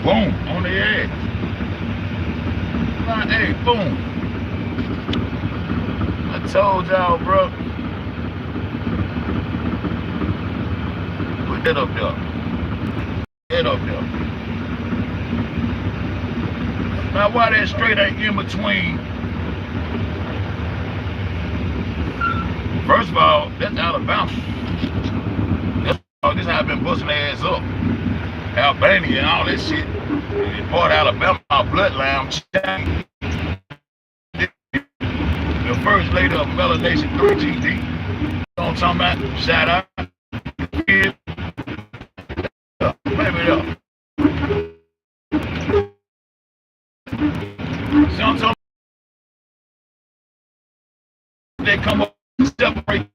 Boom, on their ass. Like, hey, boom. I told y'all, bro. Put that up there. That up there. Now, why that straight ain't in between? First of all, that's Alabama. This how I been busting their ass up. Albania and all that shit. Part of Alabama, our bloodline. The first lady of Melanation 3GD. You know what I'm talking about? Shout out. Baby up. See what I'm talking about? They come up and separate.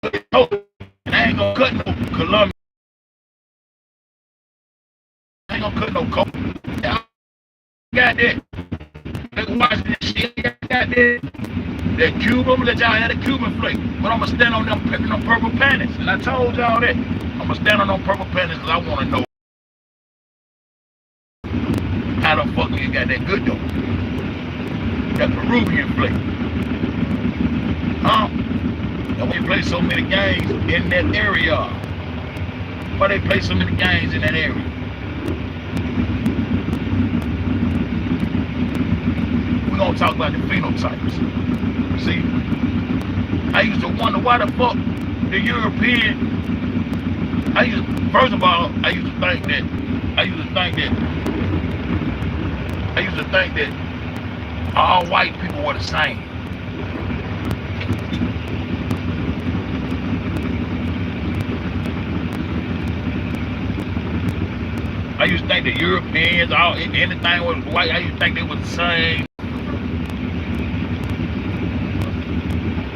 And I ain't gonna cut no Columbia. I ain't gonna cut no coke. Got that. They can watch this shit. Got that. That Cuban, I'm gonna let y'all have the Cuban flavor. But I'm gonna stand on them purple panties. And I told y'all that. I'm gonna stand on them purple panties because I wanna know how the fuck you got that good though. That Peruvian flavor. Huh? And we play so many games in that area. Why they play so many games in that area? We're gonna talk about the phenotypes. See, I used to wonder why the fuck the European. First of all, I used to think that all white people were the same. I used to think the Europeans, anything was white, I used to think they was the same.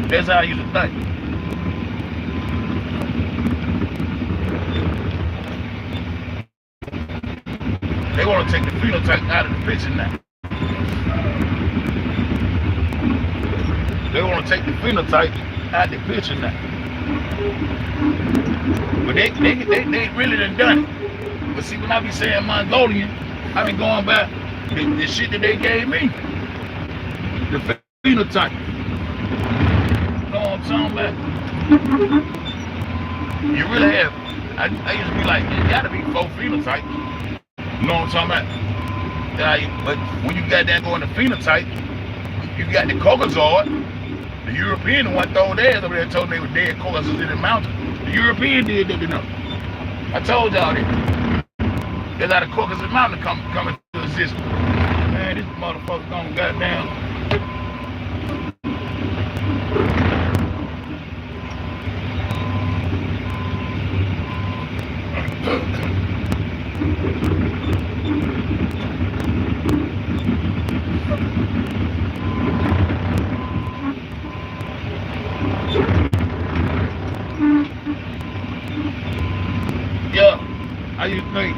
That's how I used to think. They want to take the phenotype out of the picture now. They want to take the phenotype out of the picture now. But they really done it. But see, when I be saying Mongolian, I be going by the shit that they gave me. The phenotype. You know what I'm talking about? You really have. I used to be like, it gotta be 4 phenotypes. You know what I'm talking about? But when you got that going to phenotype, you got the Caucasoid. The European one throw theirs over there and told them they were dead Caucasus in the mountain. The European did that, you know. I told y'all that. There's out of Caucasus Mountain coming to existence. Man, this motherfucker gone goddamn. Yeah, I used to think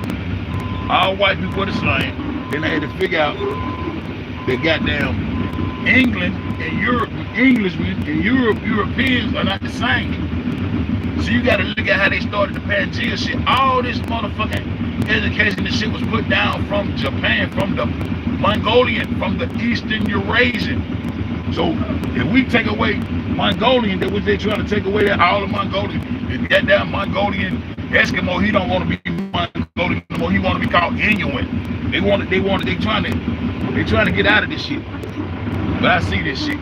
all white people were the same. Then they had to figure out that goddamn England and Europe, Englishmen and Europeans are not the same. So you gotta look at how they started the Pangea shit. All this motherfucking education and shit was put down from Japan, from the Mongolian, from the Eastern Eurasian. So if we take away Mongolian, that was they trying to take away that all the Mongolian, that damn Mongolian Eskimo, he don't want to be Mongolian anymore. He want to be called Inuit. They trying to get out of this shit. But I see this shit.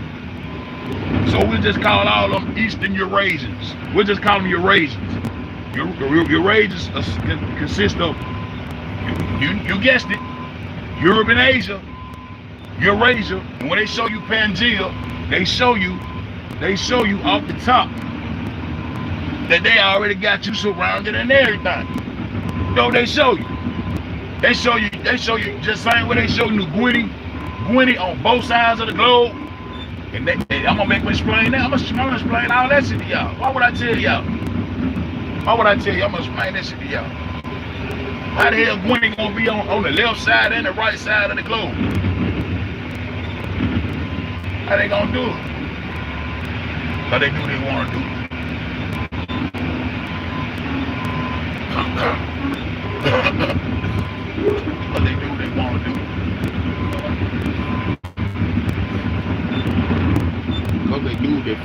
So we just call all of them Eastern Eurasians. We'll just call them Eurasians. Eurasians consist of, you guessed it, Europe and Asia, Eurasia. And when they show you Pangea, they show you off the top that they already got you surrounded and everything. So they show you just same way they show New Guinea on both sides of the globe. And I'm gonna make me explain that. I'm gonna explain all that shit to y'all. Why would I tell y'all? I'm gonna explain that shit to y'all. How the hell Guinea gonna be on the left side and the right side of the globe? How they gonna do it? How they do what they wanna do.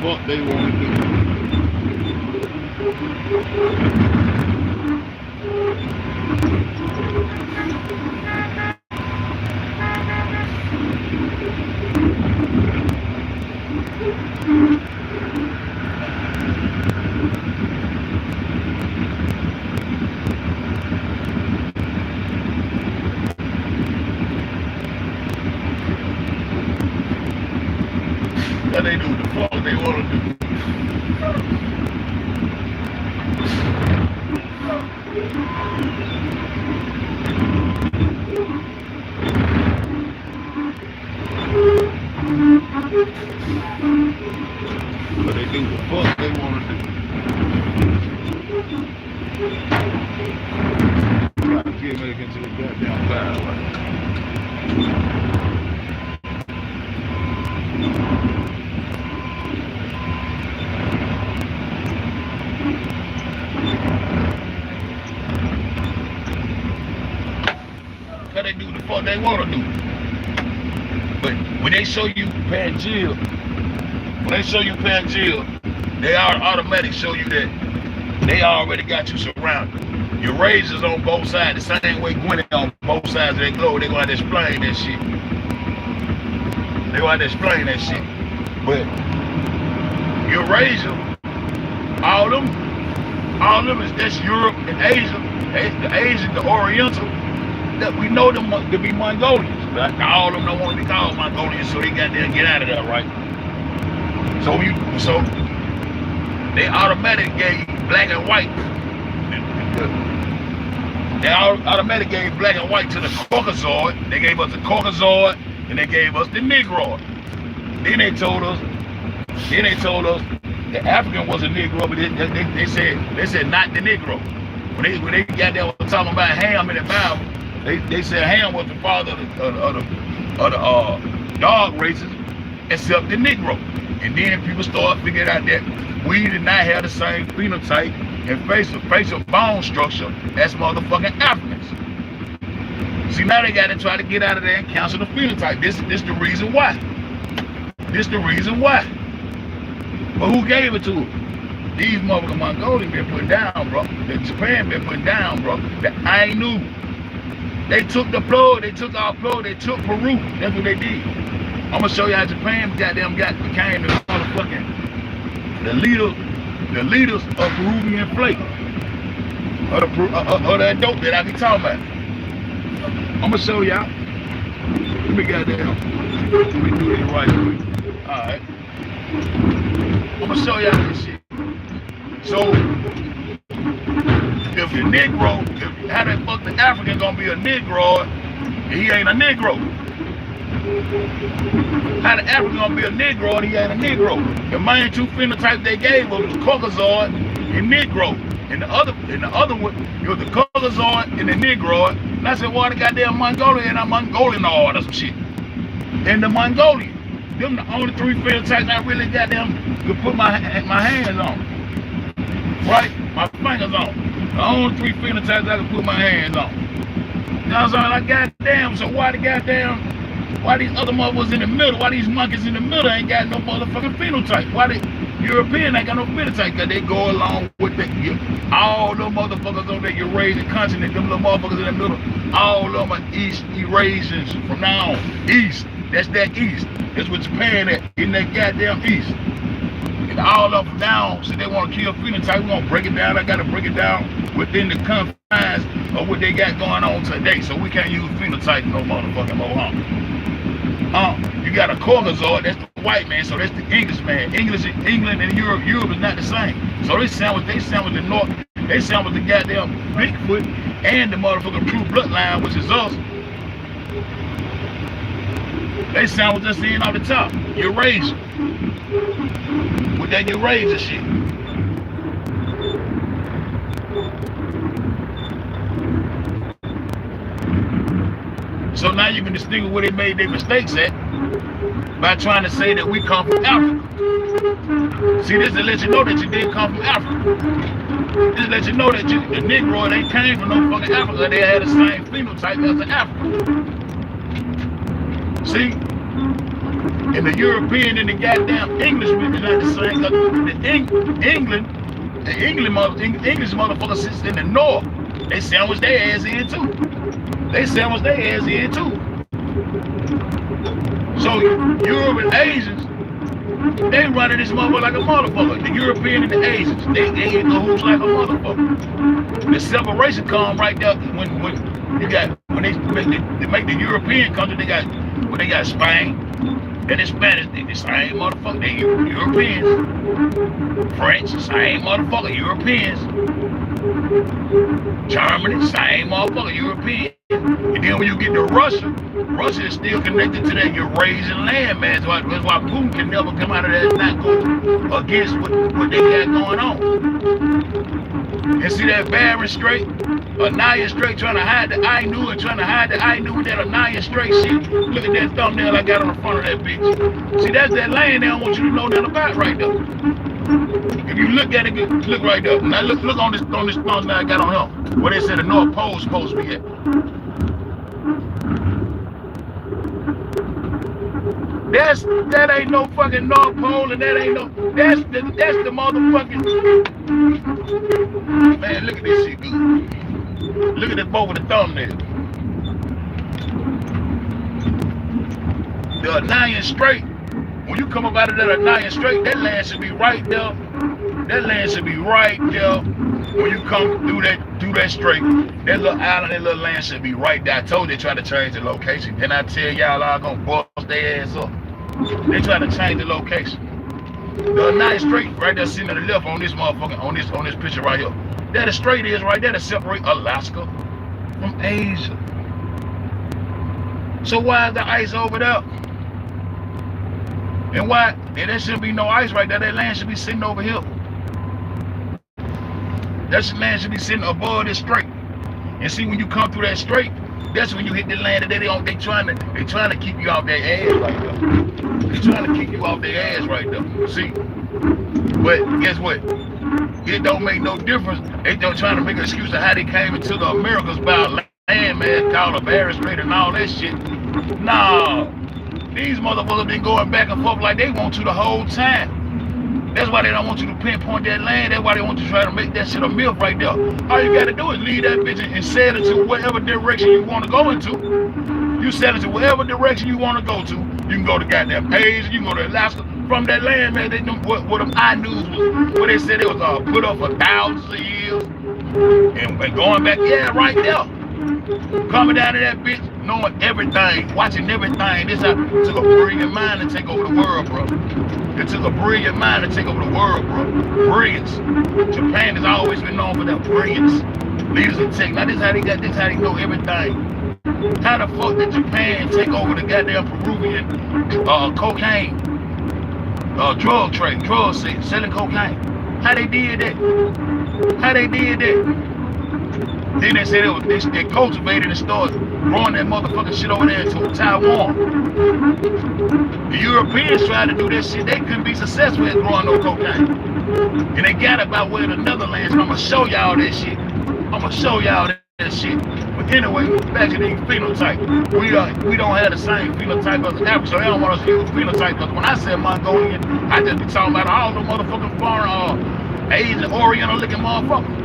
fuck they want to do. What they do, the fuck they want to do. What they do, the fuck they want to do. Try to get me into the goddamn battle. What they do, the fuck they want to do. But when they show you Pangea, they are automatic show you that they already got you surrounded. Your razors on both sides, the same way Gwen on both sides of their globe, they gonna have to explain that shit. But your razor, all them is that's Europe and Asia. The Asian, the Oriental, that we know them to be Mongolians. But all of them don't want to be called Mongolians, so they got there and get out of there, right? So they automatically gave black and white. They automatically gave black and white to the Caucasoid. They gave us the Caucasoid, and they gave us the Negroid. Then they told us the African was a Negro, but they said not the Negro. When they got there talking about Ham in the Bible, they said Ham was the father of the dog races, except the Negro. And then people started figuring out that we did not have the same phenotype and facial bone structure as motherfucking Africans. See, now they got to try to get out of there and cancel the phenotype. This the reason why. But who gave it to them? These motherfucking Mongolians been putting down, bro. Japan been putting down, bro. The Ainu. They took the plug, they took our plug, they took Peru. That's what they did. I'm gonna show you how Japan became the motherfucking the leaders of Peruvian flake. Of that dope that I be talking about. I'm gonna show y'all. Let me do it right quick. Alright. I'm gonna show y'all this shit. So if the Negro, how the fuck the African gonna be a Negro and he ain't a Negro? How the African gonna be a Negro and he ain't a Negro? The main two phenotypes they gave was Caucasoid and Negro. And the other one, it was the Caucasoid and the Negroid. And I said, well, the goddamn Mongolian and I'm Mongolianoid or some shit. And the Mongolian, them the only three phenotypes I really goddamn could put my hands on. Right? My fingers on. The only three phenotypes I can put my hands on. You know what I'm saying? Like, goddamn, so why these other motherfuckers in the middle, why these monkeys in the middle ain't got no motherfucking phenotype? Why the European ain't got no phenotype? Because they go along with all them motherfuckers on the Eurasian continent, them little motherfuckers in the middle, all of them are East Eurasians from now on. East. That's that East. That's what Japan at, in that goddamn East. And all of them down, so they want to kill phenotype, we want to break it down. I got to break it down within the confines of what they got going on today. So we can't use phenotype no motherfucking more, you got a Caucasoid, that's the white man, so that's the English man. England and Europe is not the same. So they sandwich the North, they sandwich the goddamn Bigfoot and the motherfucking true bloodline, which is us. They sandwich us in off the top. Eurasia. With that Eurasia shit. So now you can distinguish where they made their mistakes at by trying to say that we come from Africa. See, this to let you know that you didn't come from Africa. This to let you know that the Negro, they came from no fucking Africa. They had the same phenotype as the African. See? And the European and the goddamn Englishman is not the same. The English motherfucker sits in the north. They sandwich their ass in too. So Europe and Asians, they running this motherfucker like a motherfucker. The European and the Asians, they in the hoops like a motherfucker. The separation come right there when you got when they make the European country. They got Spain. And the Spanish, they the same motherfucker. They Europeans. French, same motherfucker. Europeans. Germany, same motherfucker. Europeans. And then when you get to Russia, Russia is still connected to that Eurasian landmass. That's why Putin can never come out of that and not go against what they got going on. And see that Barren Strait? Anni Strait trying to hide the Ainu and trying to hide the Ainu with that Anni Strait shit. Look at that thumbnail I got on the front of that bitch. See, that's that land they don't want you to know nothing about right there. If you look at it, look right there. Now look on this thumbnail I got on here. Where they said the North Pole's supposed to be at. That ain't no fucking North Pole, and that ain't no. That's the motherfucking. Man, look at this shit, dude. Look at this both with the thumbnail. The Anni Strait. When you come up out of that Anni Strait, that land should be right there. That land should be right there. When you come through that strait, that little island, that little land should be right there. I told you they try to change the location. Then I tell y'all I'm gonna bust their ass up. They try to change the location. The Anni Strait right there sitting to the left on this motherfucker, on this picture right here. That the strait is right there to separate Alaska from Asia. So why is the ice over there? And why? And there shouldn't be no ice right there. That land should be sitting over here. That land should be sitting above this strait. And see, when you come through that strait, that's when you hit the land that they trying to keep you off their ass right there. They trying to keep you off their ass right there. See? But guess what? It don't make no difference. They don't trying to make an excuse of how they came into the Americas by land, man, called a Barren Strait and all that shit. No. These motherfuckers been going back and forth like they want to the whole time. That's why they don't want you to pinpoint that land. That's why they want you to try to make that shit a myth right there. All you gotta do is leave that bitch and sail it to whatever direction you want to go into. You sail it to whatever direction you want to go to. You can go to goddamn Asia, you can go to Alaska. From that land, man, they knew what them Ainus was, what they said it was put up for thousands of years. And going back, yeah, right there. Coming down to that bitch, knowing everything, watching everything. This took a brilliant mind to take over the world, bro. It took a brilliant mind to take over the world, bro. Brilliance. Japan has always been known for that brilliance. Leaders of tech. Now this how they know everything. How the fuck did Japan take over the goddamn Peruvian cocaine? Drug trade, selling cocaine. How they did that? Then they said they cultivated and started growing that motherfucking shit over there into Taiwan. The Europeans tried to do that shit. They couldn't be successful at growing no cocaine. And they got about where the Netherlands. I'm gonna show y'all that shit. But anyway, back to the phenotype. We don't have the same phenotype as Africa, so they don't want us to use phenotype. Because when I said Mongolian, I just be talking about all the motherfucking foreign, Asian, Oriental looking motherfuckers.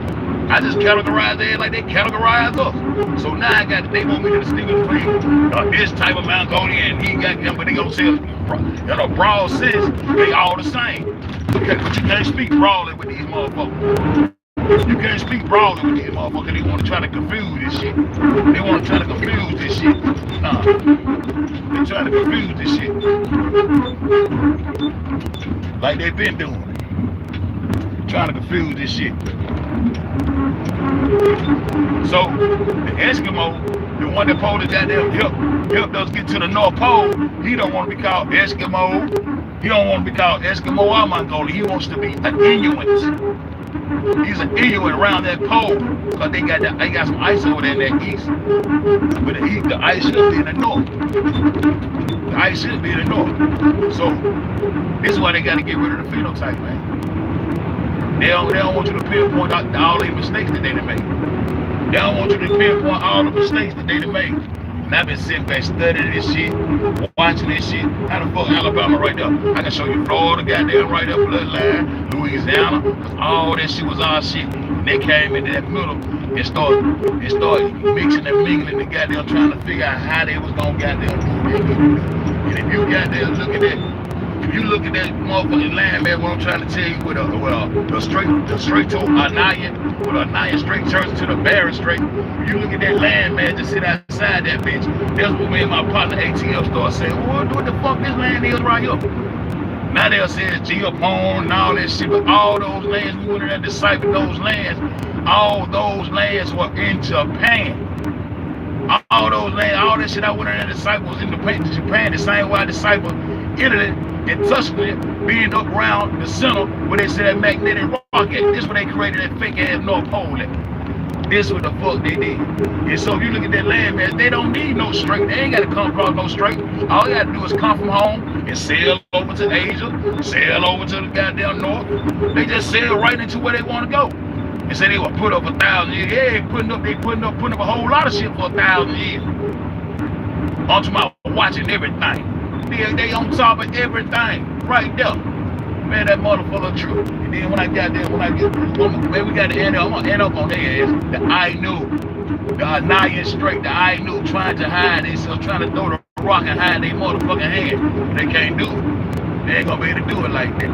I just categorize it like they categorize us. So now they want me to distinguish between this type of Mongolian and he got them, but they gonna say in a broad sense, they all the same. Okay, but you can't speak broadly with these motherfuckers. You can't speak broadly with these motherfuckers. They want to try to confuse this shit. They want to try to confuse this shit. They trying to confuse this shit. Like they've been doing. Trying to confuse this shit. So, the Eskimo, the one that pulled the goddamn helped us get to the North Pole, he don't want to be called Eskimo. He don't want to be called Eskimo or Mongolian. He wants to be an Inuit. He's an Inuit around that pole because they got some ice over there in that east. But the ice should be in the north. The ice should be in the north. So, this is why they got to get rid of the phenotype, man. They don't want you to pinpoint all the mistakes that they done made. They don't want you to pinpoint all the mistakes that they done made. And I've been sitting back studying this shit, watching this shit. How the fuck Alabama right there? I can show you Florida, goddamn right there, bloodline, Louisiana. All that shit was our shit. And they came into that middle and started mixing and mingling and goddamn trying to figure out how they was gonna goddamn do it. And if you goddamn look at that, if you look at that motherfucking land, man, what I'm trying to tell you with the straight to Anni, with Anni straight turns to the Barren Strait. If you look at that land, man, just sit outside that bitch. That's what me and my partner ATL started saying, what the fuck this land is right here? Now they'll say it's geopone and all that shit, but all those lands, we went in there and deciphered those lands. All those lands were in Japan. All those lands, all that shit I went in there and deciphered was in Japan, the same way I deciphered Italy and Tuscany being up around the center where they said that magnetic rock at. This where they created that fake ass North Pole at. This what the fuck they did. And so if you look at that land, man, they don't need no strait. They ain't got to come across no strait. All they got to do is come from home and sail over to Asia, sail over to the goddamn north. They just sail right into where they want to go. And say they will put up 1,000 years. Yeah, putting up a whole lot of shit for 1,000 years. Onto my watching everything. They on top of everything right there. Man, that motherfucker true. And then when I got there, man, we got to end up, I'm gonna end up on their ass. The Anni straight, the Ainu trying to hide themselves, trying to throw the rock and hide their motherfucking hand. They can't do it. They ain't gonna be able to do it like that.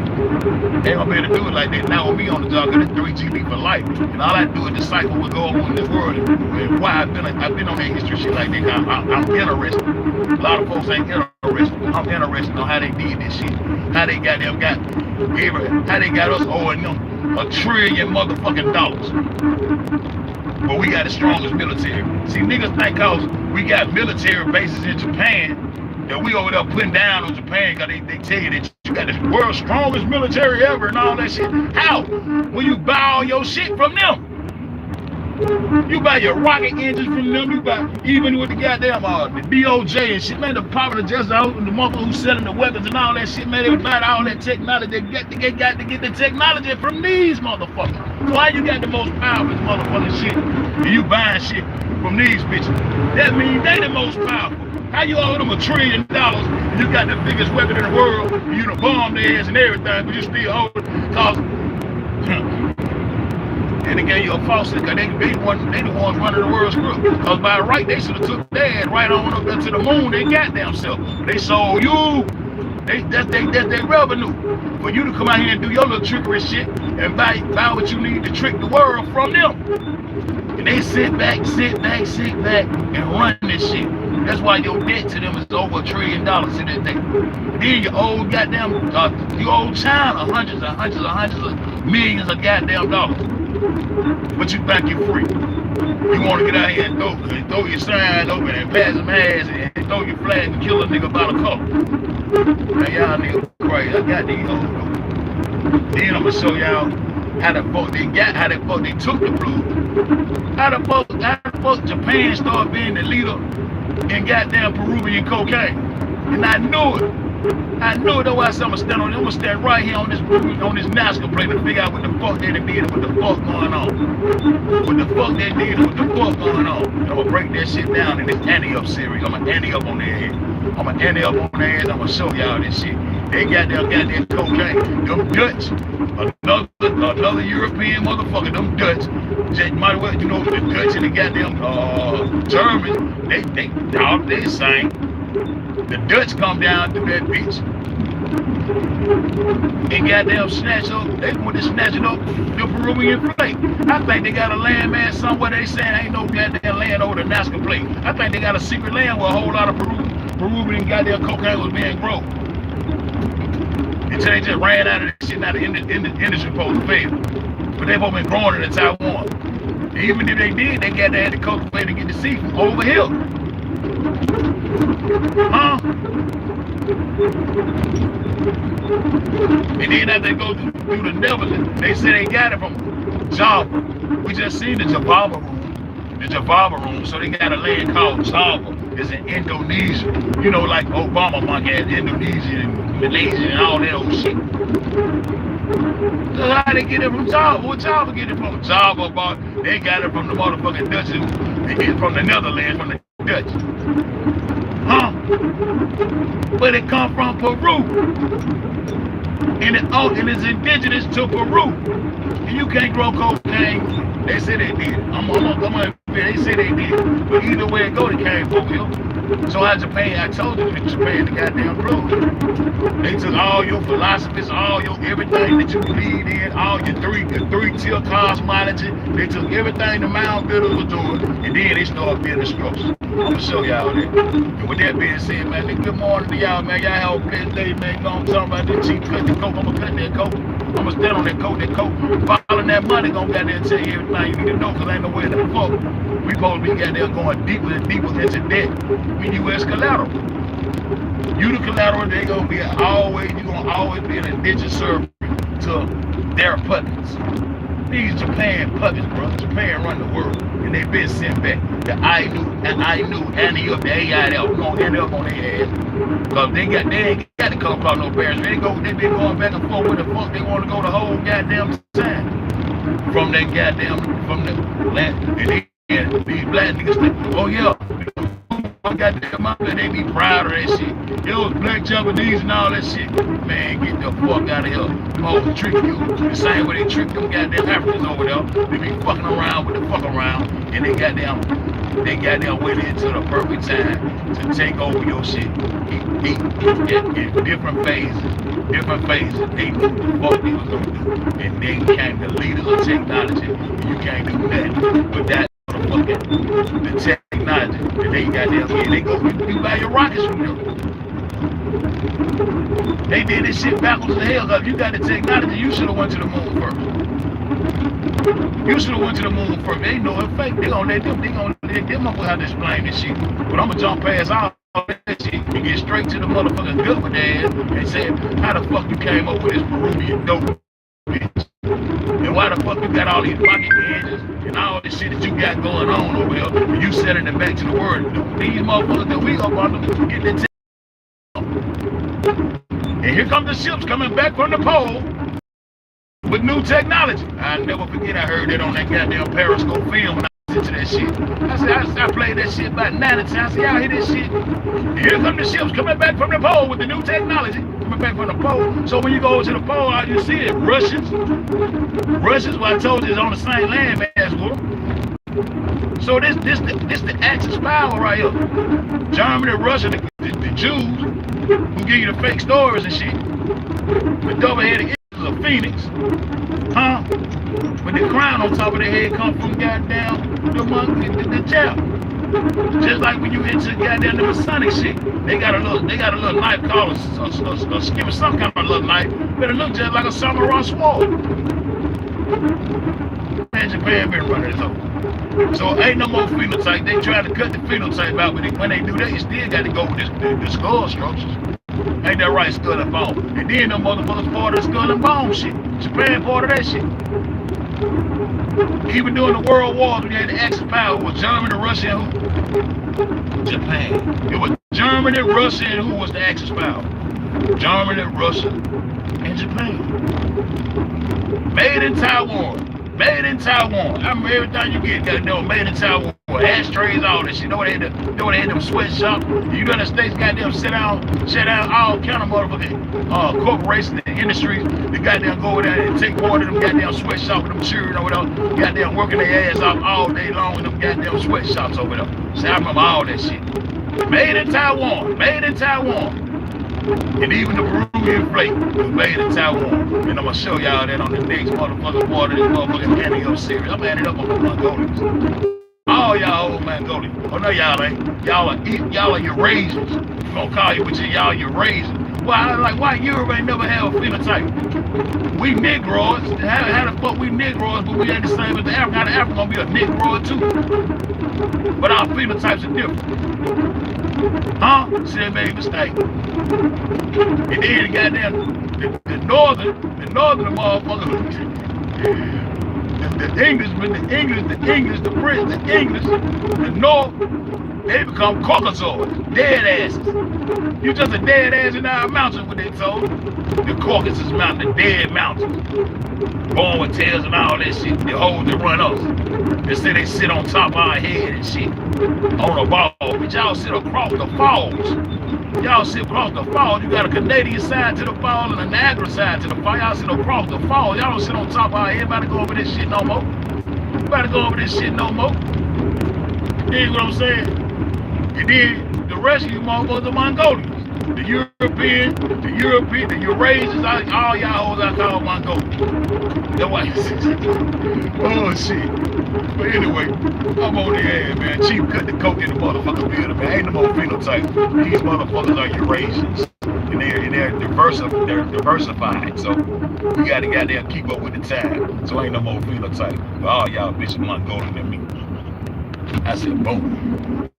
They ain't gonna be able to do it like that. Now with me on the job, it's 3GB for life. And all I do is decipher what goes on in this world and why I've been on that history shit like that. I'm interested. A lot of folks ain't interested. I'm interested on how they did this shit. How they got us owing them $1 trillion motherfucking dollars. But we got the strongest military. See, niggas think cause we got military bases in Japan that we over there putting down on Japan because they tell you that you got the world's strongest military ever and all that shit. How? When you buy all your shit from them. You buy your rocket engines from them, you buy even with the goddamn the DOJ and shit, man, the popular justice and the motherfucker who's selling the weapons and all that shit, man, they buy all that technology. They got to get the technology from these motherfuckers. So why you got the most powerful motherfucking shit and you buying shit from these bitches? That means they the most powerful. How you owe them $1 trillion and you got the biggest weapon in the world and you done bomb their ass and everything, but you still hold it cause and they gave you a false because they the ones running the world's group. Because by right, they should have took their ass right on up there to the moon. They got damn self. They sold you. That's their revenue. For you to come out here and do your little trickery shit and buy what you need to trick the world from them. And they sit back and run this shit. That's why your debt to them is over $1 trillion to this day. Then you owe goddamn, you owe China hundreds of millions of goddamn dollars. But you think you're free. You want to get out here and throw your signs open and pass them ass and throw your flag and kill a nigga by the color. Man, y'all niggas crazy. I got these hoes though. Then I'm gonna show y'all how the fuck they took the blue. How the fuck Japan started being the leader in goddamn Peruvian cocaine. And I knew it. That's why I said I'm gonna stand right here on this NASCAR plate to figure out what the fuck they did and what the fuck going on. What the fuck they did and what the fuck going on. And I'm gonna break that shit down in this Anni up series. I'm gonna Anni up on their head. I'm gonna show y'all this shit. They got their cocaine. Them Dutch, another European motherfucker, them Dutch. Just might as well, you know, the Dutch and the goddamn Germans, they all the same. The Dutch come down to that bitch and goddamn snatch up. They want to snatch it up the Peruvian plate. I think they got a landmass somewhere. They saying ain't no goddamn land over the Nazca plate. I think they got a secret land where a whole lot of Peruvian goddamn cocaine was being grown. Until they just ran out of this shit. Now the industry supposed to fail. But they've all been growing it in Taiwan. And even if they did, they got to have the cultivate to get the seed from over here. Huh? And then as they go through the Netherlands, they say they got it from Java. We just seen the Java room. So they got a land called Java. It's in Indonesia. You know, like Obama monk had Indonesia and Malaysia and all that old shit. So how they get it from Java? What Java get it from? Java, they got it from the motherfucking Dutch, from the Netherlands, from the Dutch. Huh? But it come from Peru. And it's indigenous to Peru. And you can't grow cocaine. They say they did. They say they did. But either way it go, they came over here. So how Japan, I told you that Japan, the goddamn road. They took all your philosophies, all your everything that you believe in, all your three-tier cosmology. They took everything the Mount Builder was doing, and then they started building structures. I'm gonna show y'all that. And with that being said, man, good morning to y'all, man. Y'all have a blessed day, man. Gonna talk about this cheap cut the coke. I'm gonna cut that coke. I'm gonna stand on that coke. Following that money, gonna goddamn tell you everything you need to know, cause ain't no way in the fuck we supposed to be goddamn going deeper and deeper into debt. When you as collateral. You the collateral, they gonna be always, you gonna always be an indentured servant to their puppets. These Japan puppets, bro. Japan run the world. And they been sent back. The I knew Anni up the AI that we gonna end up on their ass. Cause they ain't got to come across no barriers. They been going back and forth where the fuck they wanna go the whole goddamn time. From that goddamn, from the land. And these black niggas think, oh yeah. I got them up there, they be proud of that shit. Yo, black Japanese and all that shit. Man, get the fuck out of here. Them hoes trick you. The same way they trick them goddamn Africans over there. They be fucking around with the fuck around. And they goddamn waited until the perfect time to take over your shit. In different phases. They knew what the fuck they was gonna do. And they became the leaders of technology. You can't do nothing with that. The technology that they got there, they go you buy your rockets from them. They did this shit backwards as hell. Cause you got the technology, you should have went to the moon first. You should have went to the moon first. They know it's fake. They gonna let them up how to explain this shit. But I'm gonna jump past all that shit and get straight to the motherfucking gut with their ass and say, how the fuck you came up with this Peruvian dope? And why the fuck you got all these pocket gadgets and all this shit that you got going on over here and you sending it back to the world? These motherfuckers that we up on them get that and here come the ships coming back from the pole with new technology. I never forget I heard that on that goddamn Periscope film when I listened to that shit. I played that shit about 90 times. I said, y'all hear this shit? And here come the ships coming back from the pole with the new technology. Back from the pole. So when you go to the pole, all you see is Russians, what I told you is on the same land mass with them. So this the Axis power right here. Germany, Russia, the Jews, who give you the fake stories and shit. The double-headed is a phoenix, huh? But the crown on top of their head come from goddamn the jab. Just like when you into goddamn the Masonic shit, they got a little knife called a skim or some kind of little knife, but it look just like a samurai sword. Man, Japan been running this over. So ain't no more phenotype. They try to cut the phenotype out, but when they do that, you still got to go with the skull structures. Ain't that right, skull and bone? And then them motherfuckers part of the skull and bone shit. Japan part of that shit. Even during the World Wars, when they had the Axis power, it was Germany, Russia, and who? Japan. It was Germany, Russia, and who was the Axis power? Germany, Russia, and Japan. Made in Taiwan. Made in Taiwan. I remember everything you get, goddamn, made in Taiwan. Ashtrays, all this shit. You know they had them sweatshops. You know the states goddamn shut down all kind of motherfucking corporations and industries. They goddamn go over there and take part of them goddamn sweatshops with them children over there. Goddamn working their ass off all day long in them goddamn sweatshops over there. See, I remember all that shit. Made in Taiwan. Made in Taiwan. And even the Peruvian flake was made in Taiwan. And I'm gonna show y'all that on the next motherfucking part of this motherfucking Anni up series. I'm adding up on the Mongolians. All y'all old Mongolians. Oh no, y'all ain't. Y'all are Eurasians. I'm gonna call you, but y'all Eurasians. Why Europe ain't never had a phenotype? We Negroes. How the fuck we Negroes, but we ain't the same as the African? How the African gonna be a Negro too? But our phenotypes are different. Huh? See, they made a mistake. And then goddamn the northern motherfuckers, the English, the Brits, the English, the North, they become Caucasoids, dead asses. You just a dead ass in our mountain, what they told. The Caucasus Mountain, the dead mountain. Born with tails and all that shit. The hoes that run us. They say they sit on top of our head and shit. On a ball. But y'all sit across the falls. Y'all sit across the falls. You got a Canadian side to the fall and a Niagara side to the fall. Y'all sit across the falls. Y'all don't sit on top of our head. About to go over this shit no more. About to go over this shit no more. You know what I'm saying? And then the rest of you motherfuckers are Mongolians. The Eurasians, all y'all hoes I call Mongolians. That's why. Oh shit. But anyway, I'm on the ass, man. Chief cut the coke in the motherfucking building, man. Ain't no more phenotype. These motherfuckers are Eurasians. And they're diversified. So we gotta goddamn keep up with the time. So ain't no more phenotype. But all y'all bitches Mongolian than me. I said boom.